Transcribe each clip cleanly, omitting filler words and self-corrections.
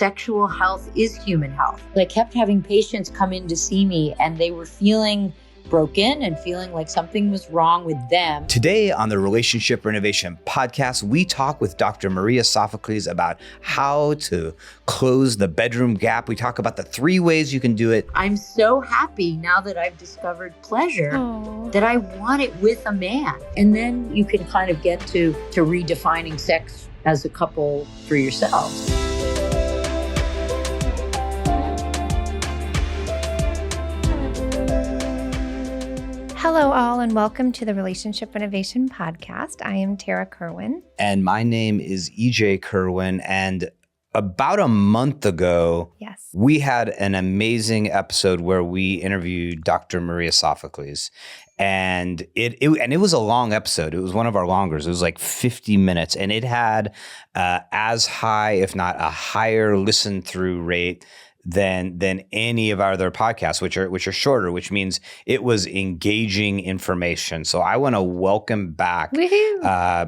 sexual health is human health. I kept having patients come in to see me and they were feeling broken and feeling like something was wrong with them. Today on the Relationship Renovation podcast, we talk with Dr. Maria Sophocles about how to close the bedroom gap. We talk about the 3 ways you can do it. I'm so happy now that I've discovered pleasure that I want it with a man. And then you can kind of get to redefining sex as a couple for yourselves. Hello, all, and welcome to the Relationship Renovation podcast. I am Tara Kerwin. And my name is EJ Kerwin. And about a month ago, we had an amazing episode where we interviewed Dr. Maria Sophocles. And it was a long episode. It was one of our longers. It was like 50 minutes. And it had as high, if not a higher listen through rate than any of our other podcasts, which are shorter, which means it was engaging information. So I want to welcome back Dr.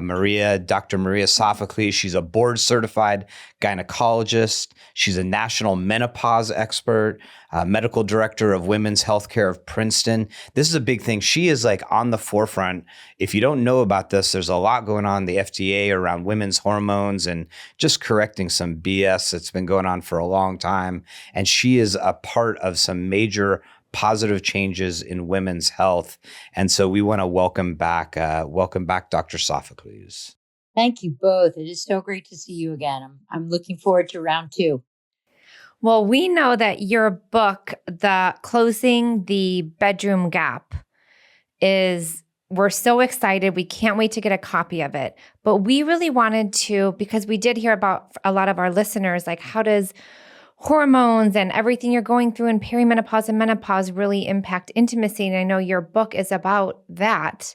Maria Sophocles. She's a board certified gynecologist. She's a national menopause expert, medical director of women's healthcare of Princeton. This is a big thing. She is like on the forefront. If you don't know about this, there's a lot going on in the FDA around women's hormones and just correcting some BS that's been going on for a long time. And she is a part of some major positive changes in women's health. And so we want to welcome back Dr. Sophocles. Thank you both. It is so great to see you again. I'm looking forward to round 2. Well, we know that your book, the Closing the Bedroom Gap, we're so excited. We can't wait to get a copy of it. But we really wanted to, because we did hear about a lot of our listeners, like how does hormones and everything you're going through in perimenopause and menopause really impact intimacy? And I know your book is about that.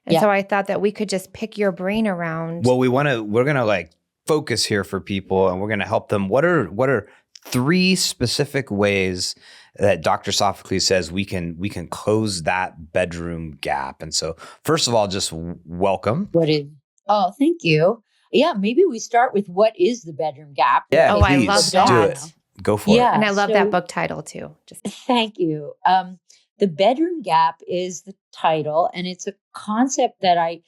And so I thought that we could just pick your brain around. Well, we're going to like focus here for people and we're going to help them. What are 3 specific ways that Dr. Sophocles says we can close that bedroom gap? And so first of all, just welcome. Thank you. Yeah, maybe we start with what is the bedroom gap? Yeah, I love that. Do it. Go for it. And I love that book title too. Thank you. The bedroom gap is the title, and it's a concept that I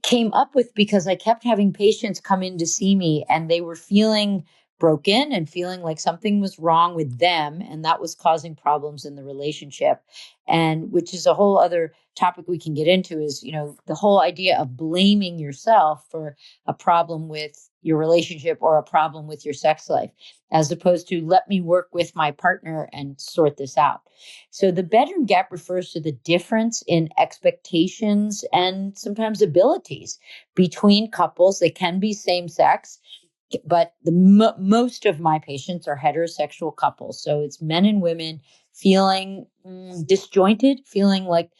came up with because I kept having patients come in to see me and they were feeling broken and feeling like something was wrong with them, and that was causing problems in the relationship. And which is a whole other topic we can get into is, the whole idea of blaming yourself for a problem with your relationship or a problem with your sex life, as opposed to let me work with my partner and sort this out. So the bedroom gap refers to the difference in expectations and sometimes abilities between couples. They can be same sex, but most of my patients are heterosexual couples. So it's men and women feeling disjointed, feeling like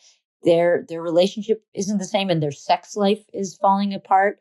their relationship isn't the same and their sex life is falling apart.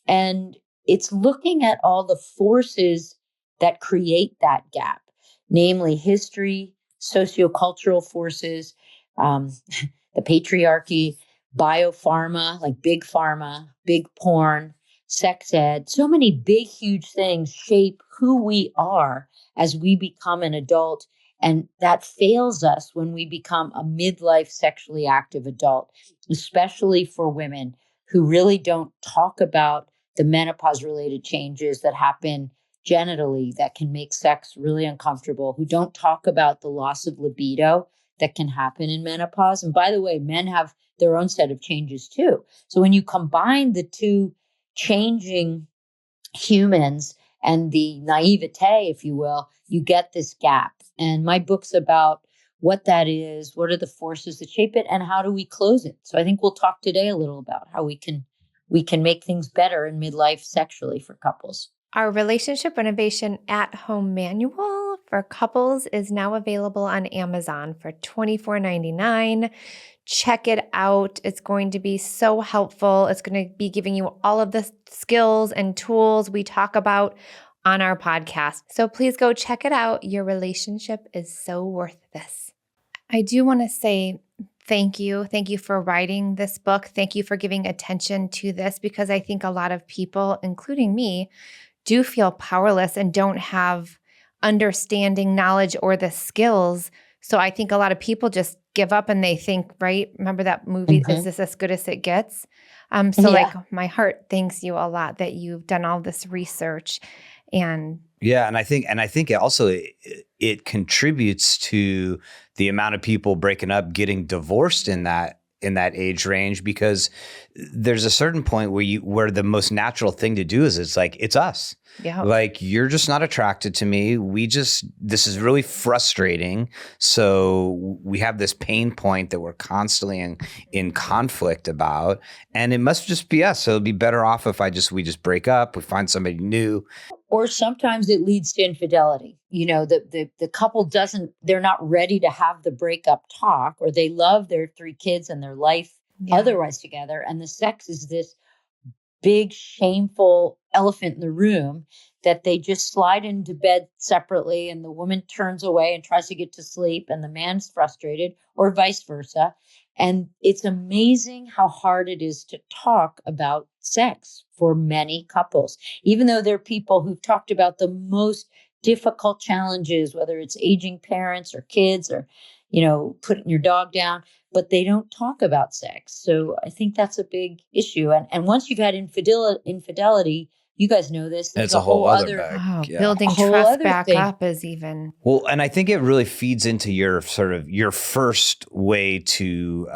And it's looking at all the forces that create that gap, namely history, sociocultural forces, the patriarchy, biopharma, like big pharma, big porn, sex ed. So many big, huge things shape who we are as we become an adult. And that fails us when we become a midlife sexually active adult, especially for women who really don't talk about the menopause related changes that happen genitally that can make sex really uncomfortable, who don't talk about the loss of libido that can happen in menopause. And by the way, men have their own set of changes too. So when you combine the two changing humans and the naivete, if you will, you get this gap. And my book's about what that is, what are the forces that shape it, and how do we close it? So I think we'll talk today a little about how we can make things better in midlife sexually for couples. Our Relationship Renovation at-home manual for couples is now available on Amazon for $24.99. Check it out. It's going to be so helpful. It's going to be giving you all of the skills and tools we talk about on our podcast. So please go check it out. Your relationship is so worth this. I do want to say thank you. Thank you for writing this book. Thank you for giving attention to this, because I think a lot of people, including me, do feel powerless and don't have understanding, knowledge, or the skills. So I think a lot of people just give up and they think, right? Remember that movie, Is This As Good As It Gets? Like my heart thanks you a lot that you've done all this research and I think it contributes to the amount of people breaking up, getting divorced in that age range, because there's a certain point where the most natural thing to do is it's us. Yeah. Like, you're just not attracted to me. This is really frustrating. So we have this pain point that we're constantly in conflict about, and it must just be us. So it'd be better off if we just break up, we find somebody new. Or sometimes it leads to infidelity. The couple they're not ready to have the breakup talk, or they love their 3 kids and their life otherwise together. And the sex is this big, shameful elephant in the room that they just slide into bed separately, and the woman turns away and tries to get to sleep, and the man's frustrated, or vice versa. And it's amazing how hard it is to talk about sex for many couples, even though there are people who've talked about the most difficult challenges, whether it's aging parents or kids or, putting your dog down, but they don't talk about sex. So I think that's a big issue. And once you've had infidelity, you guys know this. It's a whole other bag. Oh, yeah. Building trust back up is even. Well, and I think it really feeds into your sort of your first way to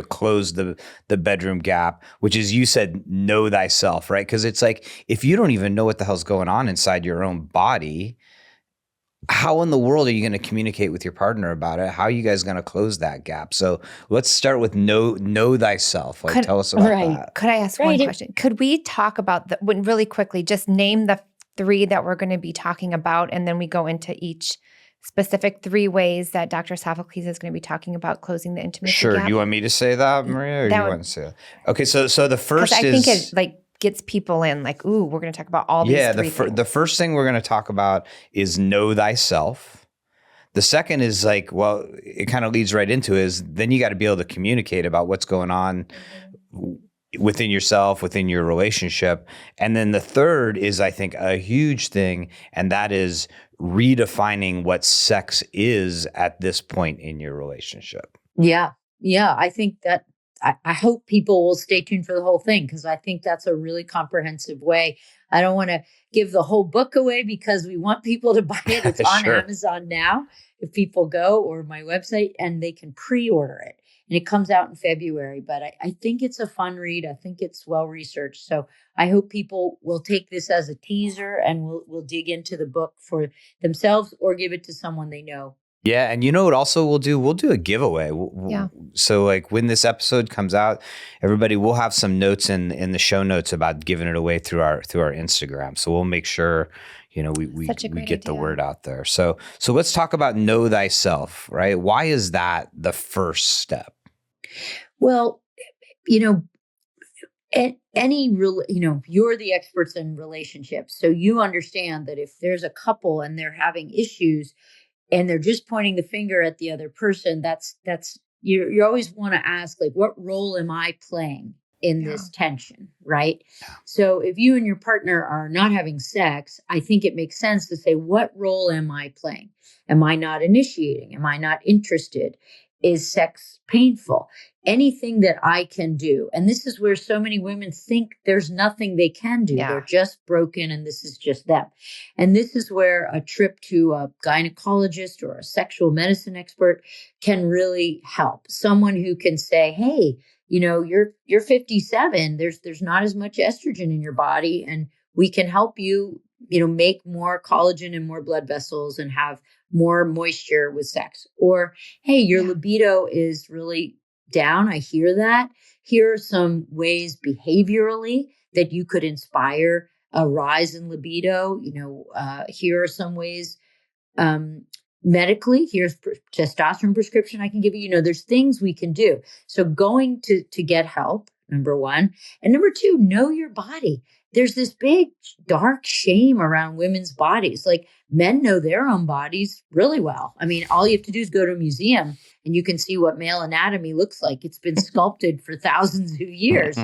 close the bedroom gap, which is, you said, know thyself, right? Because it's like, if you don't even know what the hell's going on inside your own body, how in the world are you going to communicate with your partner about it? How are you guys going to close that gap? So let's start with know thyself. Tell us about that. Could I ask one question? Could we talk about really quickly, just name the 3 that we're going to be talking about, and then we go into each specific 3 ways that Dr. Sophocles is going to be talking about closing the intimacy gap? Sure. You want me to say that, Maria, or you want to say that? Okay. So the first is, I think it gets people in ooh, we're going to talk about all these 3 things. The first thing we're going to talk about is know thyself. The second is it kind of leads right into then you got to be able to communicate about what's going on within yourself, within your relationship. And then the third is, I think, a huge thing, and that is redefining what sex is at this point in your relationship. Yeah. I think that I hope people will stay tuned for the whole thing, because I think that's a really comprehensive way. I don't want to give the whole book away because we want people to buy it. It's on Amazon now, if people go, or my website, and they can pre-order it. And it comes out in February. But I think it's a fun read. I think it's well-researched. So I hope people will take this as a teaser, and we'll dig into the book for themselves, or give it to someone they know. Yeah. And you know what also we'll do? We'll do a giveaway. So when this episode comes out, everybody, we'll have some notes in the show notes about giving it away through our Instagram. So we'll make sure, we get the word out there. So let's talk about know thyself, right? Why is that the first step? Well, you're the experts in relationships. So you understand that if there's a couple and they're having issues, and they're just pointing the finger at the other person, that's you always want to ask, what role am I playing in this tension, right? Yeah. So if you and your partner are not having sex, I think it makes sense to say, what role am I playing? Am I not initiating? Am I not interested? Is sex painful? Anything that I can do. And this is where so many women think there's nothing they can do. Yeah. They're just broken, and this is just them. And this is where a trip to a gynecologist or a sexual medicine expert can really help. Someone who can say, hey, you're 57. There's not as much estrogen in your body, and we can help you, make more collagen and more blood vessels and have more moisture with sex. Or, hey, your libido is really down. I hear that. Here are some ways behaviorally that you could inspire a rise in libido. Here are some ways medically. Here's testosterone prescription I can give you. There's things we can do. So going to get help, number one. And number two, know your body. there's this big dark shame around women's bodies. Like men know their own bodies really well. I mean, all you have to do is go to a museum and you can see what male anatomy looks like. It's been sculpted for thousands of years.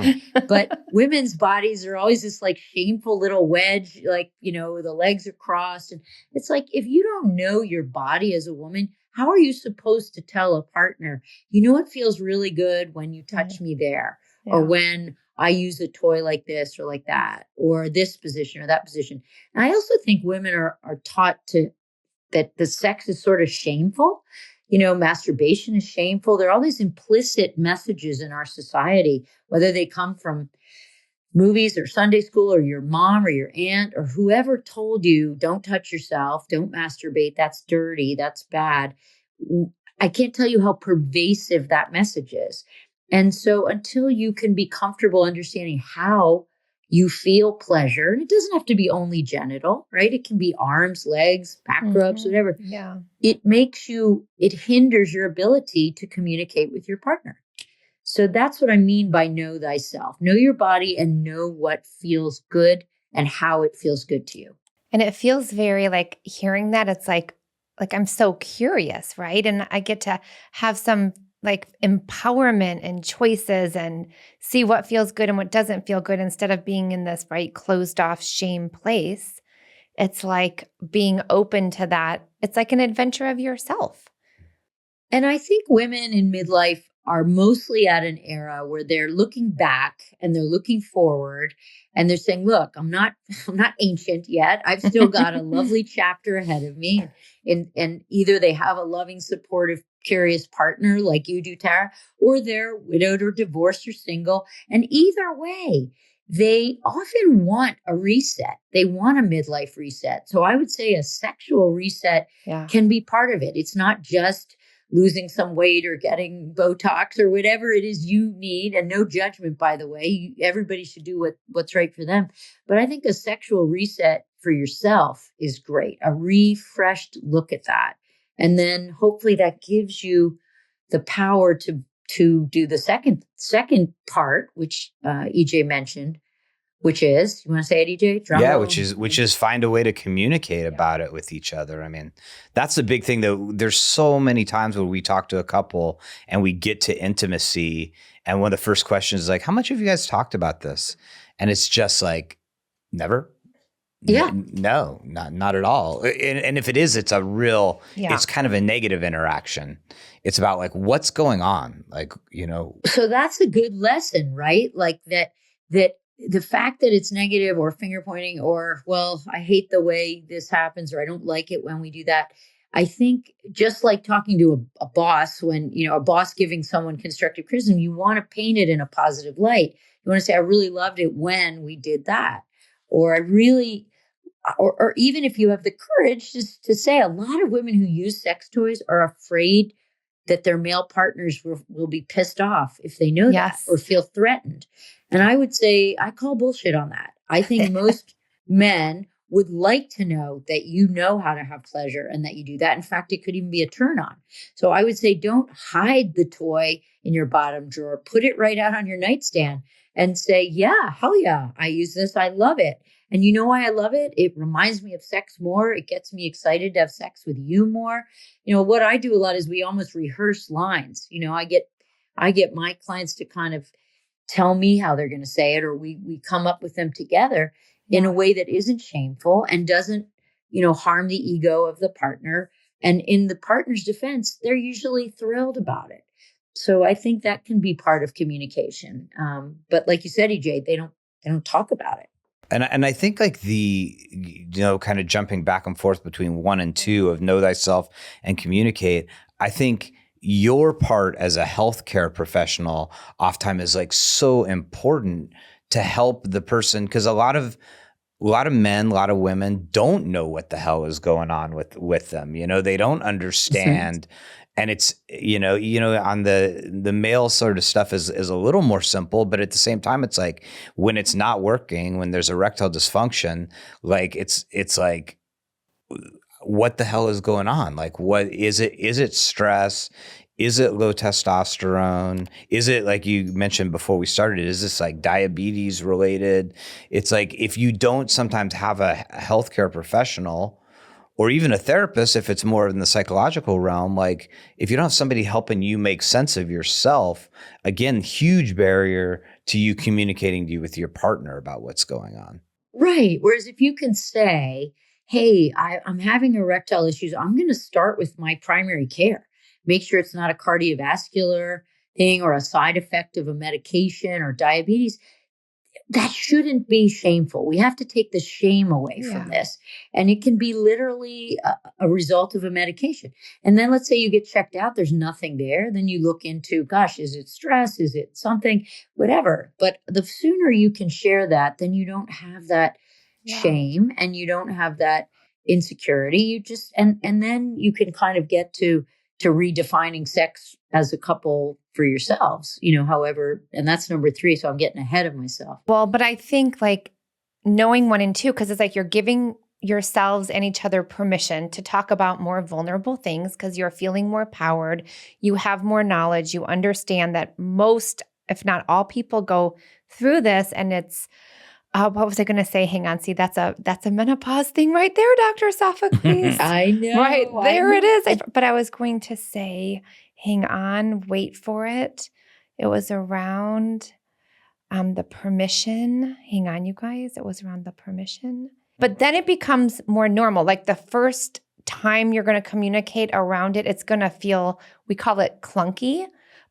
But women's bodies are always this like shameful little wedge, like, the legs are crossed. And it's like, if you don't know your body as a woman, how are you supposed to tell a partner, it feels really good when you touch me there, or when I use a toy like this or like that, or this position or that position. And I also think women are taught that the sex is sort of shameful. Masturbation is shameful. There are all these implicit messages in our society, whether they come from movies or Sunday school or your mom or your aunt or whoever told you, don't touch yourself, don't masturbate, that's dirty, that's bad. I can't tell you how pervasive that message is. And so until you can be comfortable understanding how you feel pleasure, and it doesn't have to be only genital, right? It can be arms, legs, back rubs, whatever. Yeah. It hinders your ability to communicate with your partner. So that's what I mean by know thyself. Know your body and know what feels good and how it feels good to you. And it feels very like hearing that, it's like I'm so curious, right? And I get to have some like empowerment and choices and see what feels good and what doesn't feel good instead of being in this right closed off shame place. It's like being open to that. It's like an adventure of yourself. And I think women in midlife are mostly at an era where they're looking back and they're looking forward and they're saying, look, I'm not ancient yet. I've still got a lovely chapter ahead of me. And either they have a loving, supportive, curious partner like you do, Tara, or they're widowed or divorced or single. And either way, they often want a reset. They want a midlife reset. So I would say a sexual reset can be part of it. It's not just losing some weight or getting Botox or whatever it is you need. And no judgment, by the way. Everybody should do what's right for them. But I think a sexual reset for yourself is great. A refreshed look at that. And then hopefully that gives you the power to do the second part, which EJ mentioned, which is, you want to say it, EJ? Which is find a way to communicate about it with each other. I mean, that's the big thing though. There's so many times when we talk to a couple and we get to intimacy, and one of the first questions is like, how much have you guys talked about this? And it's just like, never. Yeah. No, not at all. And if it is, it's it's kind of a negative interaction. It's about like, what's going on? Like, So that's a good lesson, right? Like that the fact that it's negative or finger pointing or, well, I hate the way this happens or I don't like it when we do that. I think just like talking to a boss, when, a boss giving someone constructive criticism, you want to paint it in a positive light. You want to say, I really loved it when we did that. Or I really, or even if you have the courage just to say, a lot of women who use sex toys are afraid that their male partners will be pissed off if they know that or feel threatened. And I would say, I call bullshit on that. I think most men would like to know that you know how to have pleasure and that you do that. In fact, it could even be a turn on. So I would say, don't hide the toy in your bottom drawer. Put it right out on your nightstand and say, yeah, hell yeah, I use this. I love it. And you know why I love it? It reminds me of sex more. It gets me excited to have sex with you more. What I do a lot is we almost rehearse lines. I get my clients to kind of tell me how they're going to say it, or we come up with them together in a way that isn't shameful and doesn't, harm the ego of the partner. And in the partner's defense, they're usually thrilled about it. So I think that can be part of communication. But like you said, EJ, they don't talk about it. And I think like the, kind of jumping back and forth between 1 and 2 of know thyself and communicate, I think your part as a healthcare professional oftentimes is like so important to help the person, because a lot of men, a lot of women don't know what the hell is going on with them. They don't understand. And it's, on the male sort of stuff is a little more simple, but at the same time, it's like when it's not working, when there's erectile dysfunction, like it's like, what the hell is going on? Like, what is it? Is it stress? Is it low testosterone? Is it, like you mentioned before we started, is this like diabetes related? It's like, if you don't sometimes have a healthcare professional or even a therapist, if it's more in the psychological realm, like if you don't have somebody helping you make sense of yourself, again, huge barrier to you communicating to you with your partner about what's going on. Right. Whereas if you can say, hey, I'm having erectile issues, I'm going to start with my primary care. Make sure it's not a cardiovascular thing or a side effect of a medication or diabetes. That shouldn't be shameful. We have to take the shame away from this. And it can be literally a result of a medication. And then let's say you get checked out, there's nothing there. Then you look into, gosh, is it stress? Is it something? Whatever. But the sooner you can share that, then you don't have that shame and you don't have that insecurity. You just, and then you can kind of get to redefining sex as a couple for yourselves, however, and that's number 3. So I'm getting ahead of myself. Well, but I think like knowing 1 and 2, because it's like you're giving yourselves and each other permission to talk about more vulnerable things because you're feeling more powered. You have more knowledge. You understand that most, if not all people go through this. And it's, what was I going to say? Hang on. See, that's a menopause thing right there, Dr. Sophocles. I know. Right there it is. But I was going to say, hang on, wait for it. It was around the permission. Hang on, you guys. It was around the permission. But then it becomes more normal. Like the first time you're going to communicate around it, it's going to feel, we call it clunky.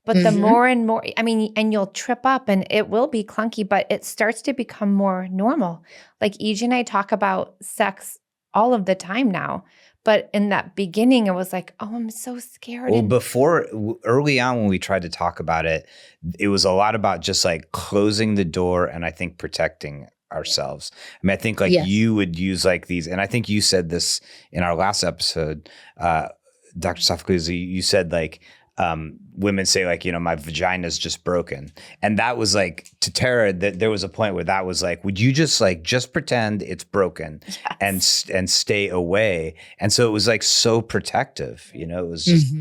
But the more and more, and you'll trip up and it will be clunky, but it starts to become more normal. Like EJ and I talk about sex all of the time now. But in that beginning, it was like, oh, I'm so scared. Well, early on when we tried to talk about it, it was a lot about just like closing the door and I think protecting ourselves. I think like you would use like these, and I think you said this in our last episode, Dr. Sophocles, you said like, women say like, my vagina is just broken. And that was like, to Tara, that there was a point where that was like, would you just pretend it's broken and stay away? And so it was like so protective, it was just.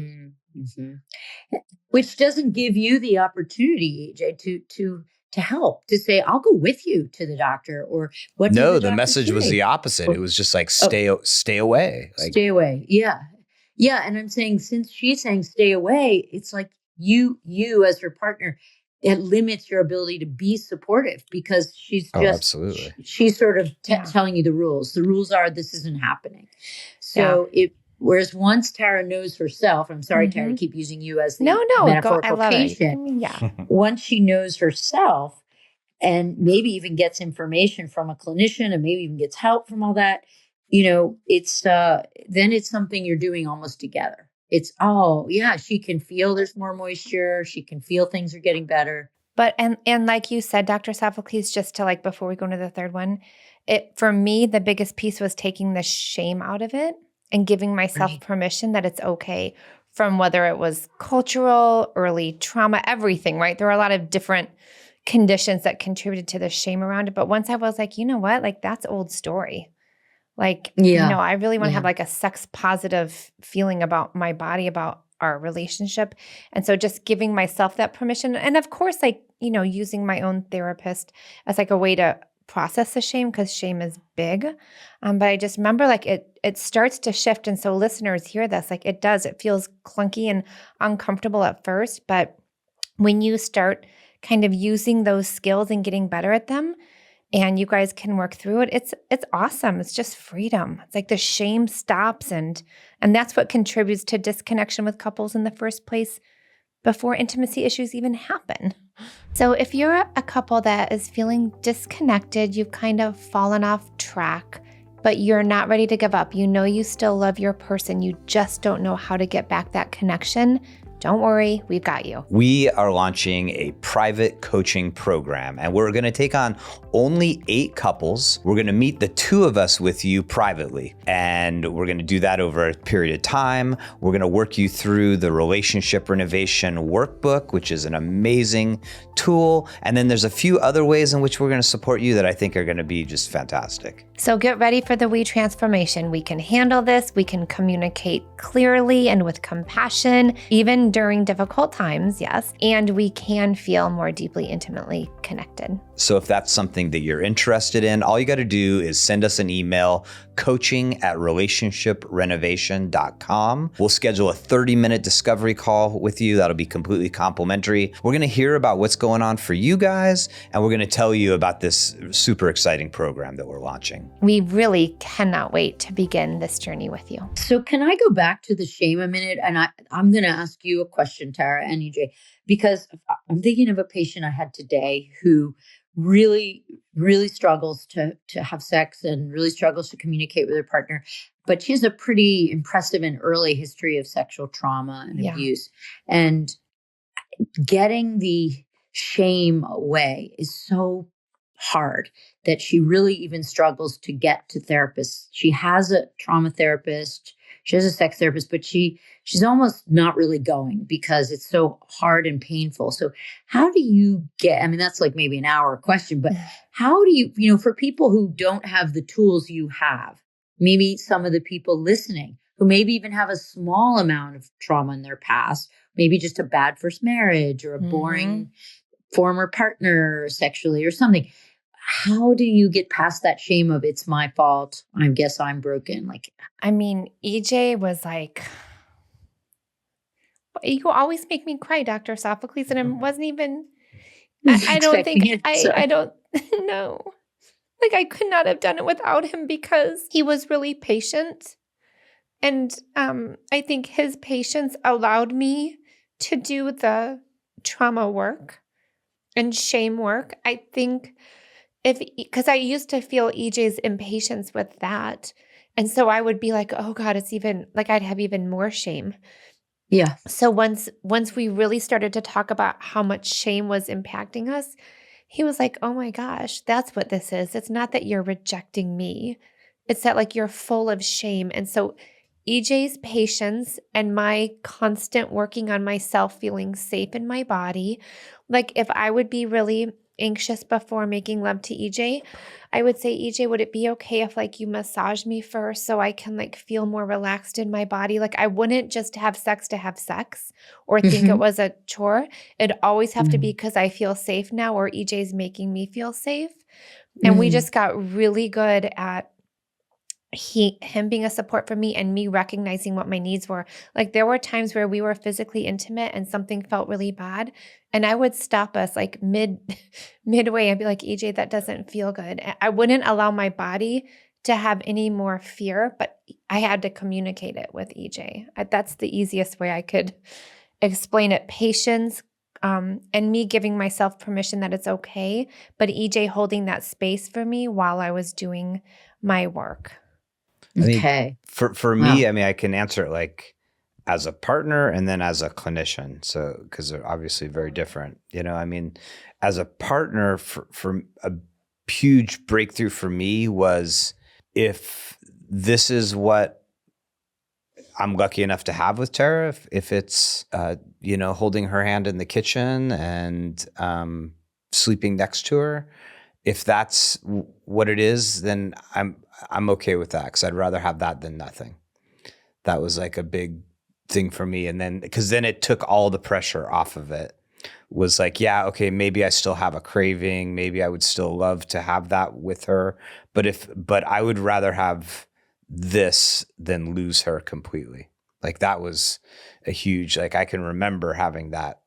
Which doesn't give you the opportunity, EJ, to help, to say, I'll go with you to the doctor, or what? No, the message was the opposite. It was just like, stay away. Like, stay away. Yeah. Yeah. And I'm saying, since she's saying stay away, it's like you as her partner, it limits your ability to be supportive because she's just, absolutely. She's sort of telling you the rules. The rules are, this isn't happening. So whereas once Tara knows herself, I'm sorry, Tara, to keep using you as the metaphorical patient. Once she knows herself and maybe even gets information from a clinician and maybe even gets help from all that, it's then it's something you're doing almost together. It's, she can feel there's more moisture. She can feel things are getting better. But, and like you said, Dr. Sophocles, just to like, before we go into the third one, for me, the biggest piece was taking the shame out of it and giving myself permission that it's okay, from whether it was cultural, early trauma, everything, right? There are a lot of different conditions that contributed to the shame around it. But once I was like, you know what, like that's old story. Like, I really want to have like a sex positive feeling about my body, about our relationship. And so just giving myself that permission. And of course, like, using my own therapist as like a way to process the shame, because shame is big. But I just remember like it starts to shift. And so listeners hear this, like it feels clunky and uncomfortable at first. But when you start kind of using those skills and getting better at them, and you guys can work through it, it's awesome. It's just freedom. It's like the shame stops, and that's what contributes to disconnection with couples in the first place before intimacy issues even happen. So if you're a couple that is feeling disconnected, you've kind of fallen off track, but you're not ready to give up. You still love your person. You just don't know how to get back that connection. Don't worry, we've got you. We are launching a private coaching program, and we're going to take on only 8 couples. We're going to meet the 2 of us with you privately. And we're going to do that over a period of time. We're going to work you through the Relationship Renovation Workbook, which is an amazing tool. And then there's a few other ways in which we're going to support you that I think are going to be just fantastic. So get ready for the We transformation. We can handle this. We can communicate clearly and with compassion, even during difficult times, yes. And we can feel more deeply, intimately connected. So if that's something that you're interested in, all you got to do is send us an email, coaching@relationshiprenovation.com. We'll schedule a 30-minute discovery call with you. That'll be completely complimentary. We're going to hear about what's going on for you guys, and we're going to tell you about this super exciting program that we're launching. We really cannot wait to begin this journey with you. So can I go back to the shame a minute? And I'm going to ask you a question, Tara and EJ, because I'm thinking of a patient I had today who really, really struggles to have sex and really struggles to communicate with her partner. But she has a pretty impressive and early history of sexual trauma and abuse. And getting the shame away is so hard that she really even struggles to get to therapists. She has a trauma therapist, she has a sex therapist, but she's almost not really going because it's so hard and painful. So how do you get, I mean, that's like maybe an hour question, but how do you, for people who don't have the tools you have, maybe some of the people listening who maybe even have a small amount of trauma in their past, maybe just a bad first marriage or a boring former partner sexually or something. How do you get past that shame of it's my fault? I guess I'm broken. EJ was like, you always make me cry, Dr. Sophocles. And it wasn't even, I don't think, I don't know. I could not have done it without him because he was really patient. And I think his patience allowed me to do the trauma work and shame work. I think because I used to feel EJ's impatience with that. And so I would be like, oh God, it's even I'd have even more shame. Yeah. So once we really started to talk about how much shame was impacting us, he was like, oh my gosh, that's what this is. It's not that you're rejecting me. It's that you're full of shame. And so EJ's patience and my constant working on myself feeling safe in my body, if I would be really anxious before making love to EJ, I would say, EJ, would it be okay if you massage me first so I can feel more relaxed in my body? I wouldn't just have sex to have sex or think it was a chore. It'd always have to be because I feel safe now or EJ's making me feel safe. And we just got really good at him being a support for me and me recognizing what my needs were. There were times where we were physically intimate and something felt really bad. And I would stop us midway and be like, EJ, that doesn't feel good. I wouldn't allow my body to have any more fear, but I had to communicate it with EJ. That's the easiest way I could explain it. Patience, and me giving myself permission that it's okay, but EJ holding that space for me while I was doing my work. Okay. For me, I can answer it as a partner and then as a clinician. So, because they're obviously very different, as a partner for a huge breakthrough for me was if this is what I'm lucky enough to have with Tara, if it's, holding her hand in the kitchen and sleeping next to her, if that's what it is, then I'm okay with that because I'd rather have that than nothing. That was a big thing for me. And then, because then it took all the pressure off of it. Was okay, maybe I still have a craving. Maybe I would still love to have that with her. But I would rather have this than lose her completely. That was a huge, I can remember having that.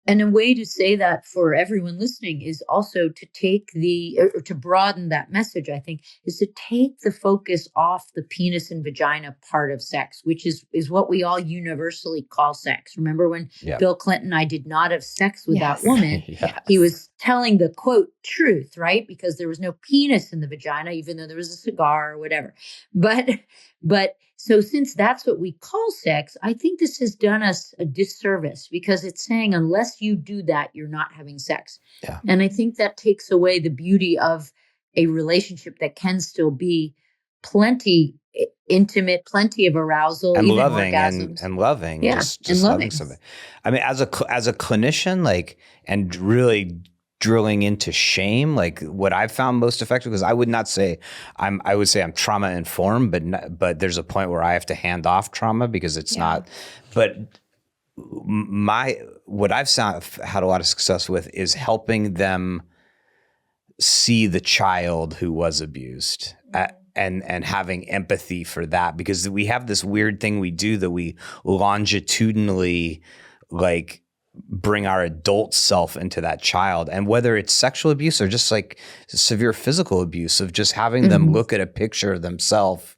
And a way to say that for everyone listening is also to take or to broaden that message, I think, is to take the focus off the penis and vagina part of sex, which is what we all universally call sex. Remember when Bill Clinton, I did not have sex with that woman. He was telling the quote truth, right? Because there was no penis in the vagina, even though there was a cigar or whatever. But So since that's what we call sex, I think this has done us a disservice because it's saying unless you do that, you're not having sex. Yeah. And I think that takes away the beauty of a relationship that can still be plenty intimate, plenty of arousal, and even loving orgasms. and loving, Yeah, just and loving loving. something. I mean, as a clinician, like, and really drilling into shame, like what I've found most effective, because I would not say I would say I'm trauma informed, but there's a point where I have to hand off trauma because it's not. But what I've had a lot of success with is helping them see the child who was abused. And having empathy for that, because we have this weird thing we do that we longitudinally like bring our adult self into that child. And whether it's sexual abuse or just like severe physical abuse, of just having them look at a picture of themselves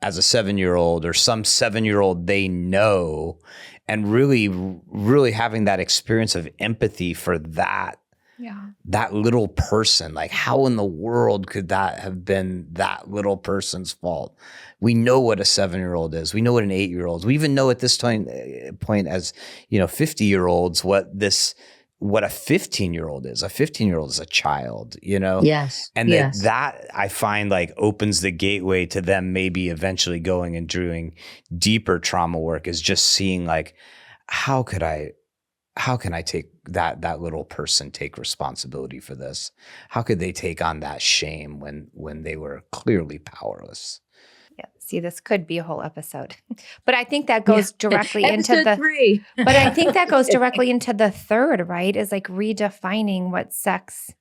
as a 7-year-old or some 7-year-old they know, and really, really having that experience of empathy for that. Yeah. That little person, like how in the world could that have been that little person's fault? We know what a 7-year-old is. We know what an 8-year-old is. We even know at this point as, 50-year-olds, what a 15-year-old is. A 15-year-old is a child, Yes. And yes. that I find like opens the gateway to them maybe eventually going and doing deeper trauma work, is just seeing like, how can I take that little person take responsibility for this? How could they take on that shame when they were clearly powerless? Yeah. See, this could be a whole episode, but I think that goes directly into Episode 3. But I think that goes directly into the third, right? Is like redefining what sex.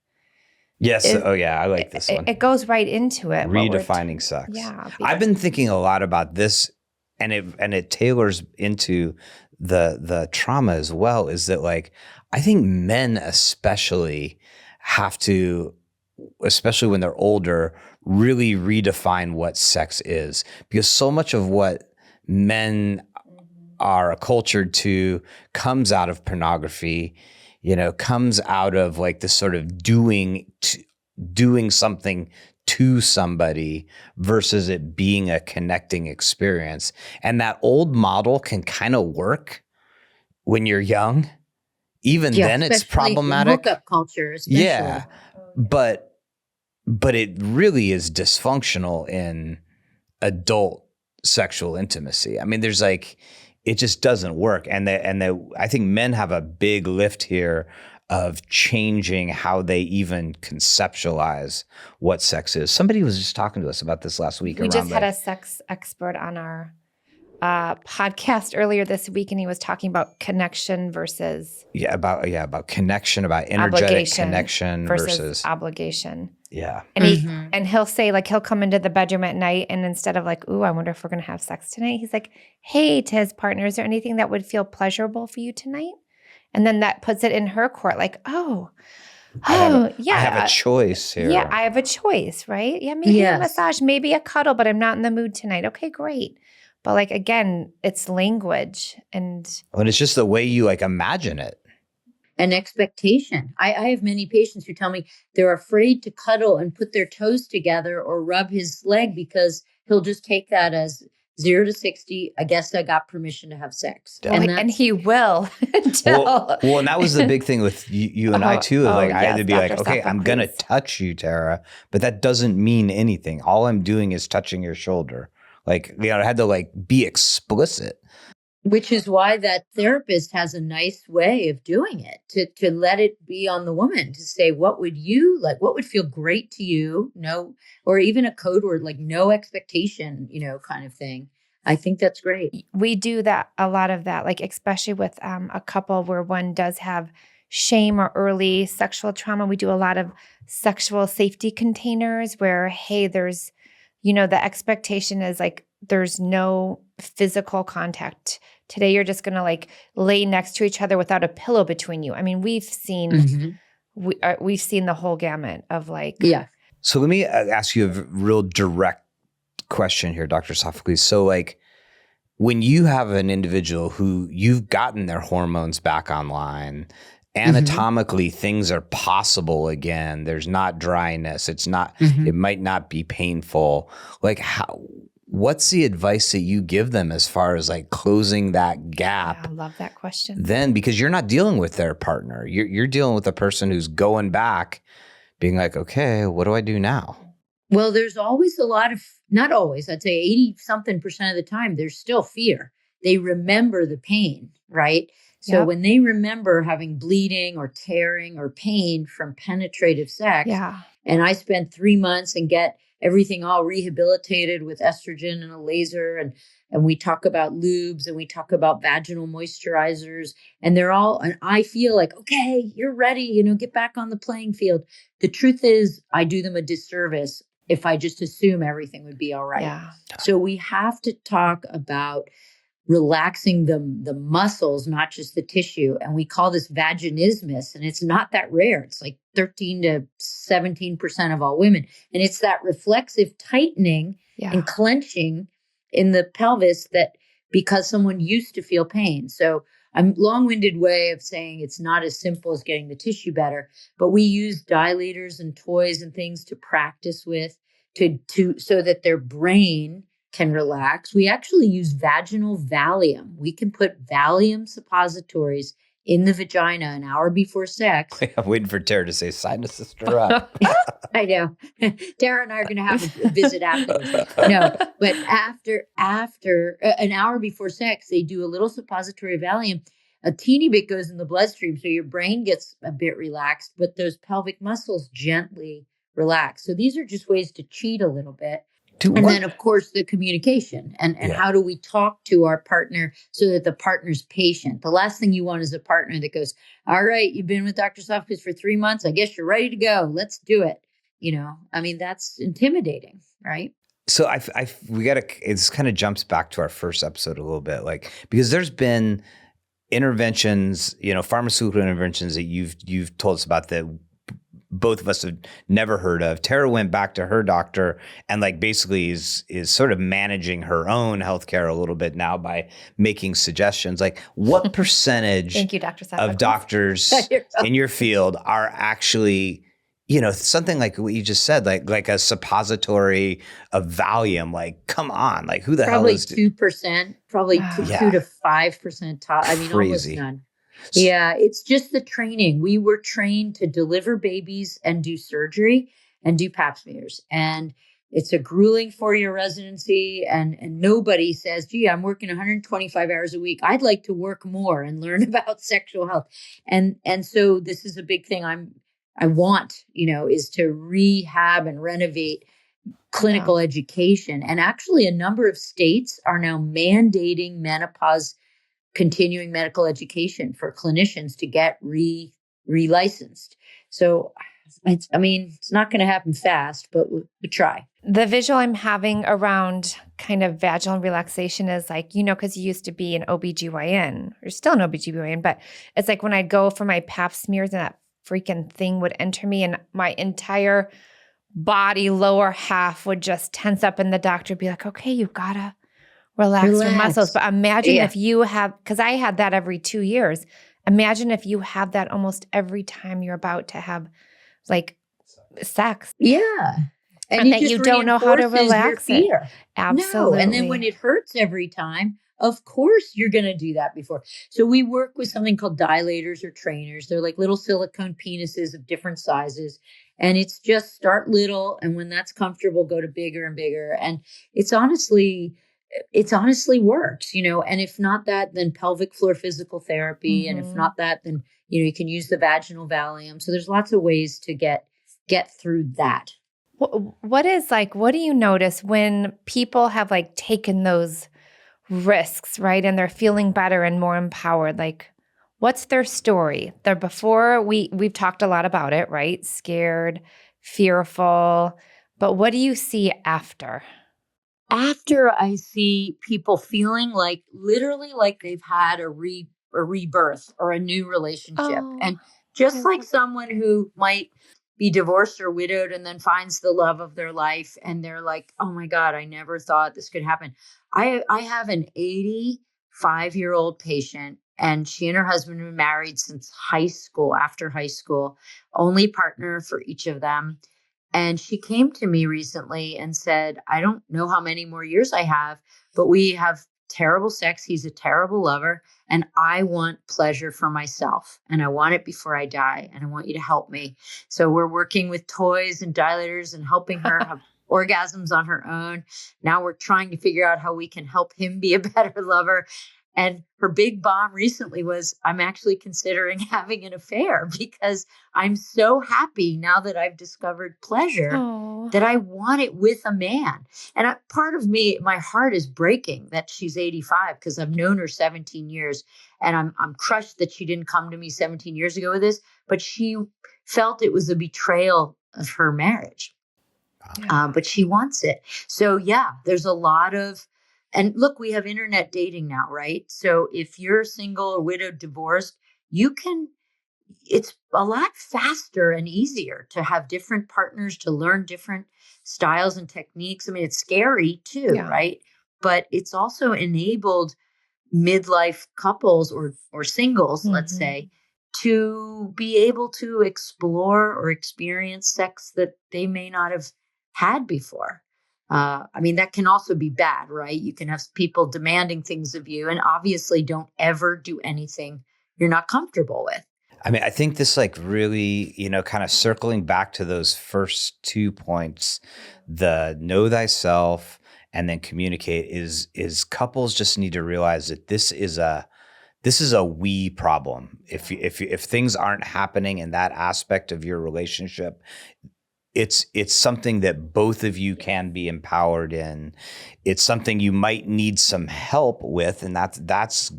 Yes. Is. Oh yeah. I like this one. It goes right into it. Redefining sex. Yeah. I've been thinking a lot about this, and it tailors into the trauma as well, is that like, I think men especially have to, especially when they're older, really redefine what sex is, because so much of what men are acculturated to comes out of pornography, comes out of like this sort of doing something to somebody versus it being a connecting experience. And that old model can kind of work when you're young. Even then it's problematic. Hookup culture, especially. Yeah. But it really is dysfunctional in adult sexual intimacy. I mean, there's like, it just doesn't work. And I think men have a big lift here of changing how they even conceptualize what sex is. Somebody was just talking to us about this last week. We just had a sex expert on our podcast earlier this week, and he was talking about connection versus about connection, about energetic connection versus obligation. Yeah. And he'll say, like, he'll come into the bedroom at night, and instead of like, ooh, I wonder if we're going to have sex tonight, he's like, hey, to his partner, is there anything that would feel pleasurable for you tonight? And then that puts it in her court, like, yeah. I have a choice here. Yeah, I have a choice, right? Yeah, maybe a massage, maybe a cuddle, but I'm not in the mood tonight. Okay, great. But like, again, it's language and it's just the way you like imagine it. An expectation. I have many patients who tell me they're afraid to cuddle and put their toes together or rub his leg because he'll just take that as 0 to 60. I guess I got permission to have sex. And he will. Until... Well, and that was the big thing with you and I too. Like I had to be Dr. like, okay, Sophocles. I'm going to touch you, Tara, but that doesn't mean anything. All I'm doing is touching your shoulder. Like, I had to like be explicit. Which is why that therapist has a nice way of doing it, to let it be on the woman, to say, what would you like? What would feel great to you? No, or even a code word like no expectation, kind of thing. I think that's great. We do that, a lot of that, like especially with a couple where one does have shame or early sexual trauma. We do a lot of sexual safety containers where, hey, there's, the expectation is like, there's no physical contact. Today, you're just going to like lay next to each other without a pillow between you. I mean, we've seen we've seen the whole gamut of like. Yeah. So let me ask you a real direct question here, Dr. Sophocles. So like when you have an individual who you've gotten their hormones back online, anatomically things are possible again. There's not dryness. It's not, it might not be painful. Like what's the advice that you give them as far as like closing that gap? I love that question. Then, because you're not dealing with their partner, you're dealing with a person who's going back, being like, okay, what do I do now? Well, there's always a lot of, not always, I'd say 80 something percent of the time, there's still fear. They remember the pain, right? So when they remember having bleeding or tearing or pain from penetrative sex, and I spend 3 months and get everything all rehabilitated with estrogen and a laser, and we talk about lubes and we talk about vaginal moisturizers, and they're all, and I feel like, okay, you're ready, get back on the playing field. The truth is, I do them a disservice if I just assume everything would be all right. Yeah. So we have to talk about relaxing the muscles, not just the tissue. And we call this vaginismus, and it's not that rare. It's like 13 to 17% of all women. And it's that reflexive tightening and clenching in the pelvis that because someone used to feel pain. So a long-winded way of saying it's not as simple as getting the tissue better, but we use dilators and toys and things to practice with to so that their brain can relax. We actually use vaginal Valium. We can put Valium suppositories in the vagina an hour before sex. I'm waiting for Tara to say, sign a sister up. I know. Tara and I are going to have a visit afterwards. No, but after an hour before sex, they do a little suppository of Valium. A teeny bit goes in the bloodstream, so your brain gets a bit relaxed, but those pelvic muscles gently relax. So these are just ways to cheat a little bit. Then, of course, the communication and how do we talk to our partner so that the partner's patient. The last thing you want is a partner that goes, all right, you've been with Dr. Sophocles for 3 months. I guess you're ready to go. Let's do it. I mean, that's intimidating, right? So we got to, it kind of jumps back to our first episode a little bit, like, because there's been interventions, pharmaceutical interventions that you've told us about that both of us have never heard of. Tara went back to her doctor and like basically is sort of managing her own healthcare a little bit now by making suggestions. Like, what percentage Thank you, Dr. Sophocles, of doctors in your field are actually, something like what you just said, like a suppository of Valium? Like, come on, like who the hell is 2%, probably 2 to 5% top. I mean, almost none. Yeah, it's just the training. We were trained to deliver babies and do surgery and do pap smears. And it's a grueling 4-year residency. And nobody says, gee, I'm working 125 hours a week. I'd like to work more and learn about sexual health. And so this is a big thing I want, is to rehab and renovate clinical education. And actually a number of states are now mandating menopause continuing medical education for clinicians to get re-licensed. So it's not going to happen fast, but we try. The visual I'm having around kind of vaginal relaxation is like, because you used to be an OBGYN, or still an OBGYN, but it's like when I'd go for my pap smears and that freaking thing would enter me and my entire body lower half would just tense up and the doctor would be like, okay, you've got to relax your muscles. But imagine if you have, because I had that every 2 years. Imagine if you have that almost every time you're about to have like sex. Yeah. And that you don't know how to relax it. Absolutely. No. And then when it hurts every time, of course you're going to do that before. So we work with something called dilators or trainers. They're like little silicone penises of different sizes. And it's just start little. And when that's comfortable, go to bigger and bigger. And it's honestly works, and if not that, then pelvic floor physical therapy. And if not that, then, you can use the vaginal Valium. So there's lots of ways to get through that. What do you notice when people have like taken those risks, right? And they're feeling better and more empowered? Like, what's their story? They're before we've talked a lot about it, right? Scared, fearful, but what do you see after? After I see people feeling like literally like they've had a rebirth or a new relationship. And just like someone who might be divorced or widowed and then finds the love of their life and they're like, oh my God, I never thought this could happen. I have an 85-year-old patient, and she and her husband have been married since high school, after high school, only partner for each of them. And she came to me recently and said, I don't know how many more years I have, but we have terrible sex. He's a terrible lover. And I want pleasure for myself. And I want it before I die. And I want you to help me. So we're working with toys and dilators and helping her have orgasms on her own. Now we're trying to figure out how we can help him be a better lover. And her big bomb recently was, I'm actually considering having an affair because I'm so happy now that I've discovered pleasure that I want it with a man. And part of me, my heart is breaking that she's 85 because I've known her 17 years. And I'm crushed that she didn't come to me 17 years ago with this, but she felt it was a betrayal of her marriage. But she wants it. So yeah, there's a lot of, and look, we have internet dating now, right? So if you're single or widowed, divorced, it's a lot faster and easier to have different partners, to learn different styles and techniques. I mean, it's scary too, right? But it's also enabled midlife couples or singles, let's say, to be able to explore or experience sex that they may not have had before. I mean, that can also be bad, right? You can have people demanding things of you and obviously don't ever do anything you're not comfortable with. I mean, I think this like really, kind of circling back to those first 2 points, the know thyself and then communicate is couples just need to realize that this is a we problem. If things aren't happening in that aspect of your relationship, it's something that both of you can be empowered in. It's something you might need some help with, and that's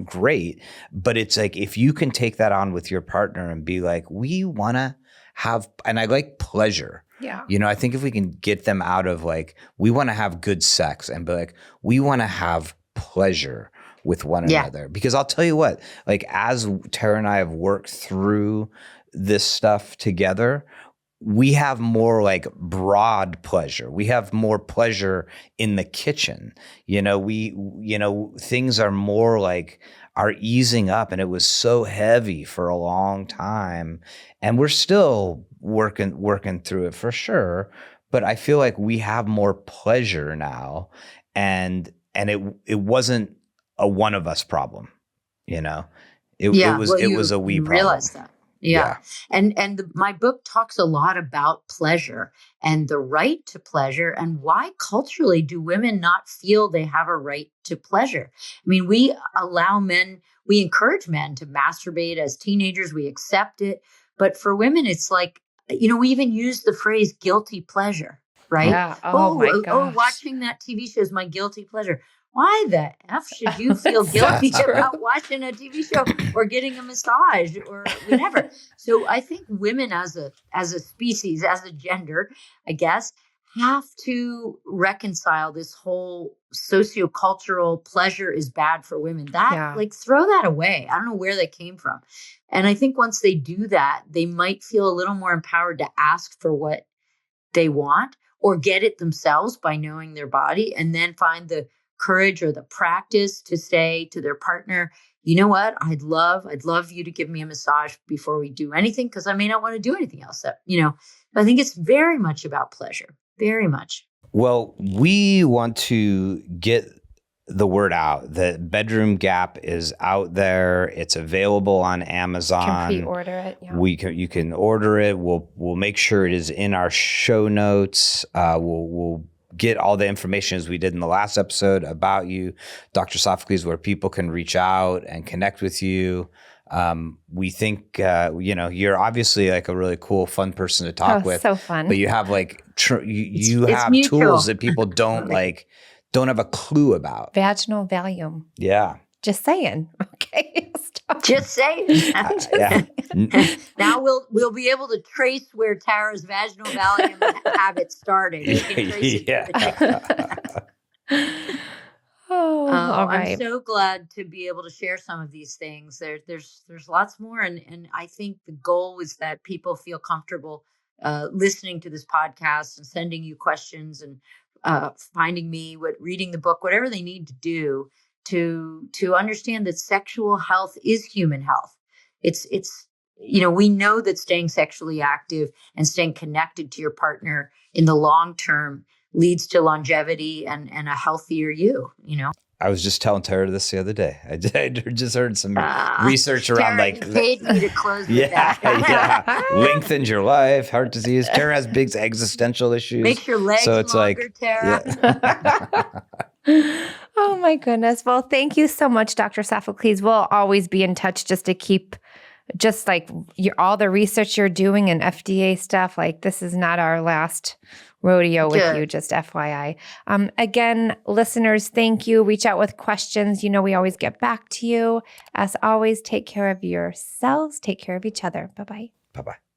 great. But it's like, if you can take that on with your partner and be like, we want to have, and I like pleasure. Yeah. I think if we can get them out of like, we want to have good sex and be like, we want to have pleasure with one another. Because I'll tell you what, like as Tara and I have worked through this stuff together, we have more like broad pleasure. We have more pleasure in the kitchen. Things are more like are easing up, and it was so heavy for a long time, and we're still working through it for sure. But I feel like we have more pleasure now, and it wasn't a one of us problem. It was a we problem. Realize that. Yeah. And my book talks a lot about pleasure and the right to pleasure, and why culturally do women not feel they have a right to pleasure? I mean, we encourage men to masturbate as teenagers. We accept it. But for women, it's like, we even use the phrase guilty pleasure, right? Yeah. Oh my gosh. Watching that TV show is my guilty pleasure. Why the F should you feel guilty about watching a TV show or getting a massage or whatever? So I think women as a species, as a gender, I guess, have to reconcile this whole sociocultural pleasure is bad for women. Throw that away. I don't know where that came from. And I think once they do that, they might feel a little more empowered to ask for what they want or get it themselves by knowing their body, and then find the courage or the practice to say to their partner, you know what, I'd love you to give me a massage before we do anything, because I may not want to do anything else. I think it's very much about pleasure, very much. Well, we want to get the word out that Bedroom Gap is out there. It's available on Amazon. You can pre-order it. Yeah. You can order it. We'll make sure it is in our show notes. We'll get all the information as we did in the last episode about you, Dr. Sophocles, where people can reach out and connect with you. We think, you're obviously like a really cool, fun person to talk with. So fun. But you have like, you have tools that people don't don't have a clue about. Vaginal Valium. Yeah. Just saying. Okay. Stop. Just saying. Now we'll be able to trace where Tara's vaginal Valium habit started. You can trace it. All right. I'm so glad to be able to share some of these things. There's lots more, and I think the goal is that people feel comfortable listening to this podcast and sending you questions and finding me, reading the book, whatever they need to do to understand that sexual health is human health. It's we know that staying sexually active and staying connected to your partner in the long term leads to longevity and a healthier you. I was just telling Tara this the other day. I just heard some research around Tara, you paid me to close with that. Yeah, lengthens your life, heart disease. Tara has big existential issues. Makes your legs so it's longer, Tara. Yeah. Oh my goodness. Well, thank you so much, Dr. Sophocles. We'll always be in touch just to keep just like all the research you're doing and FDA stuff. Like this is not our last rodeo with you, just FYI. Again, listeners, thank you. Reach out with questions. We always get back to you. As always, take care of yourselves. Take care of each other. Bye-bye. Bye-bye.